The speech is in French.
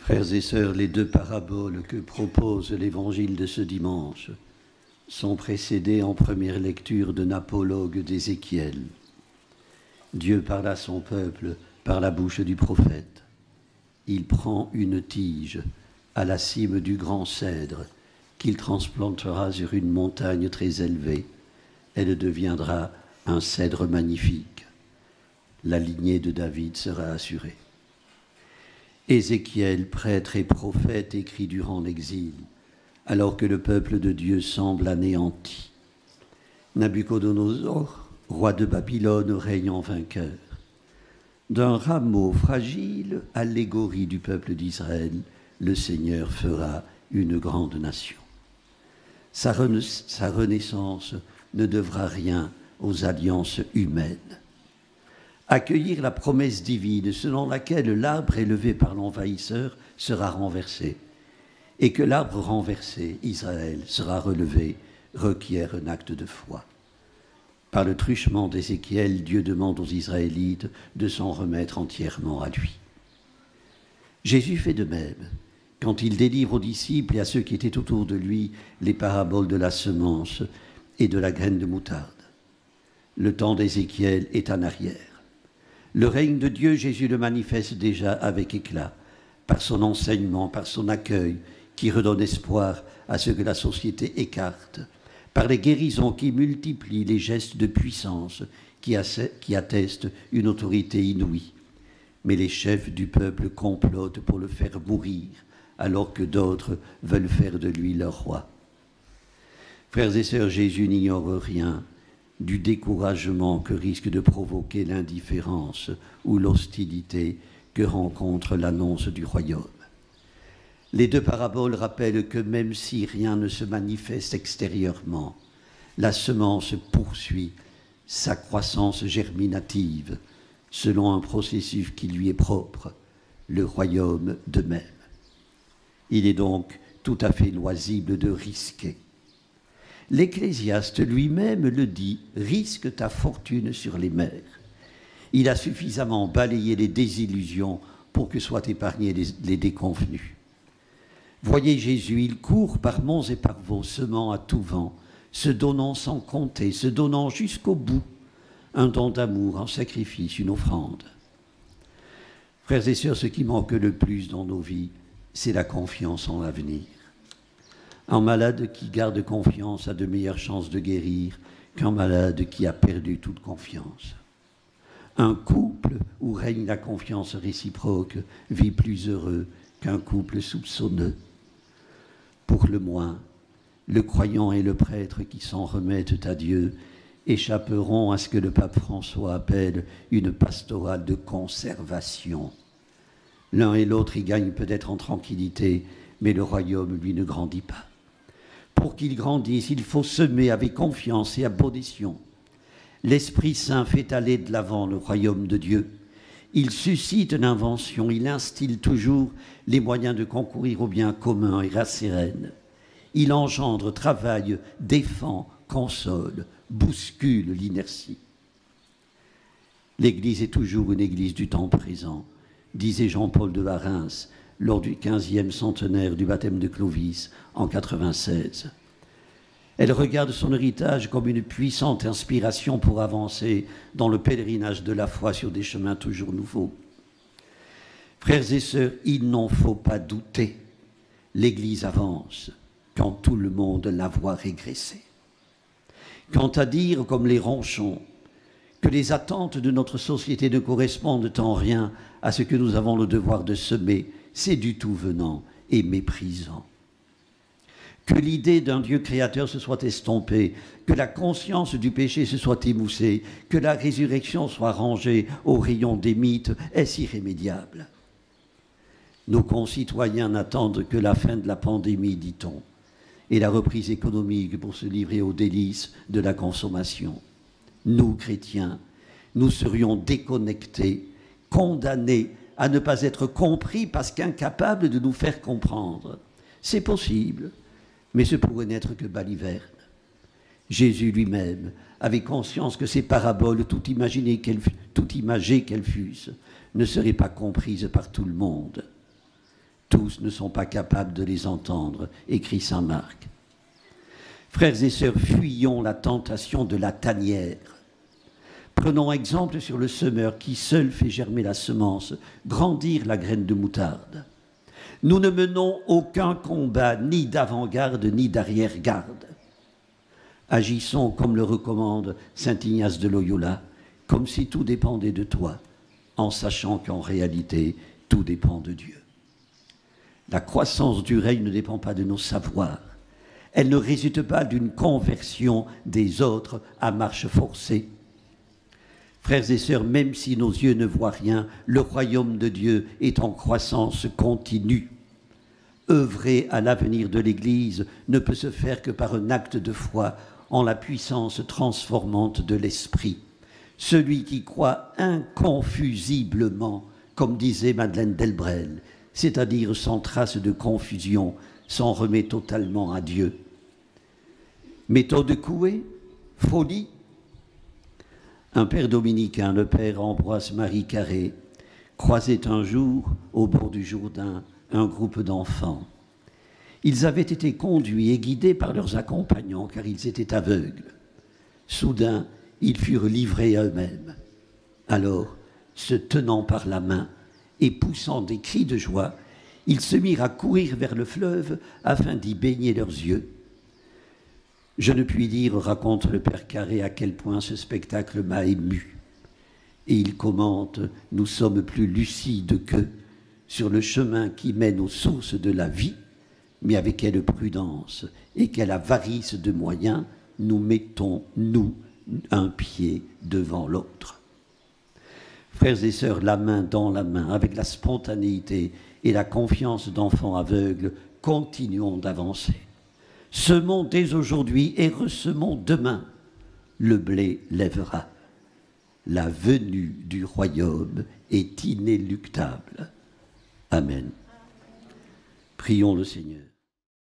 Frères et sœurs, les deux paraboles que propose l'évangile de ce dimanche sont précédées en première lecture d'un apologue d'Ézéchiel. Dieu parle à son peuple par la bouche du prophète. Il prend une tige à la cime du grand cèdre qu'il transplantera sur une montagne très élevée. Elle deviendra un cèdre magnifique. La lignée de David sera assurée. Ézéchiel, prêtre et prophète, écrit durant l'exil, alors que le peuple de Dieu semble anéanti. Nabuchodonosor, roi de Babylone, règne en vainqueur. D'un rameau fragile, allégorie du peuple d'Israël, le Seigneur fera une grande nation. Sa renaissance ne devra rien aux alliances humaines. Accueillir la promesse divine selon laquelle l'arbre élevé par l'envahisseur sera renversé et que l'arbre renversé, Israël, sera relevé, requiert un acte de foi. Par le truchement d'Ézéchiel, Dieu demande aux Israélites de s'en remettre entièrement à lui. Jésus fait de même quand il délivre aux disciples et à ceux qui étaient autour de lui les paraboles de la semence et de la graine de moutarde. Le temps d'Ézéchiel est en arrière. Le règne de Dieu, Jésus le manifeste déjà avec éclat, par son enseignement, par son accueil, qui redonne espoir à ce que la société écarte, par les guérisons qui multiplient les gestes de puissance qui attestent une autorité inouïe. Mais les chefs du peuple complotent pour le faire mourir, alors que d'autres veulent faire de lui leur roi. Frères et sœurs, Jésus n'ignore rien du découragement que risque de provoquer l'indifférence ou l'hostilité que rencontre l'annonce du royaume. Les deux paraboles rappellent que même si rien ne se manifeste extérieurement, la semence poursuit sa croissance germinative selon un processus qui lui est propre, le royaume de même. Il est donc tout à fait loisible de risquer. L'Ecclésiaste lui-même le dit, risque ta fortune sur les mers. Il a suffisamment balayé les désillusions pour que soient épargnés les déconvenus. Voyez Jésus, il court par monts et par vaux, semant à tout vent, se donnant sans compter, se donnant jusqu'au bout, un don d'amour, un sacrifice, une offrande. Frères et sœurs, ce qui manque le plus dans nos vies, c'est la confiance en l'avenir. Un malade qui garde confiance a de meilleures chances de guérir qu'un malade qui a perdu toute confiance. Un couple où règne la confiance réciproque vit plus heureux qu'un couple soupçonneux. Pour le moins, le croyant et le prêtre qui s'en remettent à Dieu échapperont à ce que le pape François appelle une pastorale de conservation. L'un et l'autre y gagnent peut-être en tranquillité, mais le royaume, lui, ne grandit pas. Pour qu'il grandisse, il faut semer avec confiance et abnégation. L'Esprit Saint fait aller de l'avant le royaume de Dieu. Il suscite l'invention, il instille toujours les moyens de concourir au bien commun et rassérène. Il engendre, travaille, défend, console, bouscule l'inertie. L'Église est toujours une Église du temps présent, disait Jean-Paul de Varins lors du 15e centenaire du baptême de Clovis en 96. Elle regarde son héritage comme une puissante inspiration pour avancer dans le pèlerinage de la foi sur des chemins toujours nouveaux. Frères et sœurs, il n'en faut pas douter. L'Église avance quand tout le monde la voit régresser. Quant à dire, comme les ronchons, que les attentes de notre société ne correspondent en rien à ce que nous avons le devoir de semer, c'est du tout venant et méprisant. Que l'idée d'un Dieu créateur se soit estompée, que la conscience du péché se soit émoussée, que la résurrection soit rangée au rayon des mythes, est-ce irrémédiable? Nos concitoyens n'attendent que la fin de la pandémie, dit-on, et la reprise économique pour se livrer aux délices de la consommation. Nous, chrétiens, nous serions déconnectés, condamnés à ne pas être compris parce qu'incapables de nous faire comprendre. C'est possible, mais ce pourrait n'être que baliverne. Jésus lui-même avait conscience que ces paraboles, tout imagées qu'elles fussent, ne seraient pas comprises par tout le monde. Tous ne sont pas capables de les entendre, écrit saint Marc. Frères et sœurs, fuyons la tentation de la tanière. Prenons exemple sur le semeur qui seul fait germer la semence, grandir la graine de moutarde. Nous ne menons aucun combat, ni d'avant-garde, ni d'arrière-garde. Agissons comme le recommande saint Ignace de Loyola, comme si tout dépendait de toi, en sachant qu'en réalité, tout dépend de Dieu. La croissance du règne ne dépend pas de nos savoirs. Elle ne résulte pas d'une conversion des autres à marche forcée. Frères et sœurs, même si nos yeux ne voient rien, le royaume de Dieu est en croissance continue. Œuvrer à l'avenir de l'Église ne peut se faire que par un acte de foi en la puissance transformante de l'Esprit. Celui qui croit inconfusiblement, comme disait Madeleine Delbrel, c'est-à-dire sans trace de confusion, s'en remet totalement à Dieu. Méthode Coué, folie. Un père dominicain, le père Ambroise-Marie Carré, croisait un jour, au bord du Jourdain, un groupe d'enfants. Ils avaient été conduits et guidés par leurs accompagnants, car ils étaient aveugles. Soudain, ils furent livrés à eux-mêmes. Alors, se tenant par la main et poussant des cris de joie, ils se mirent à courir vers le fleuve afin d'y baigner leurs yeux. Je ne puis dire, raconte le père Carré, à quel point ce spectacle m'a ému. Et il commente, nous sommes plus lucides qu'eux sur le chemin qui mène aux sources de la vie, mais avec quelle prudence et quelle avarice de moyens nous mettons, nous, un pied devant l'autre. Frères et sœurs, la main dans la main, avec la spontanéité et la confiance d'enfants aveugles, continuons d'avancer. Semons dès aujourd'hui et ressemons demain. Le blé lèvera. La venue du royaume est inéluctable. Amen. Prions le Seigneur.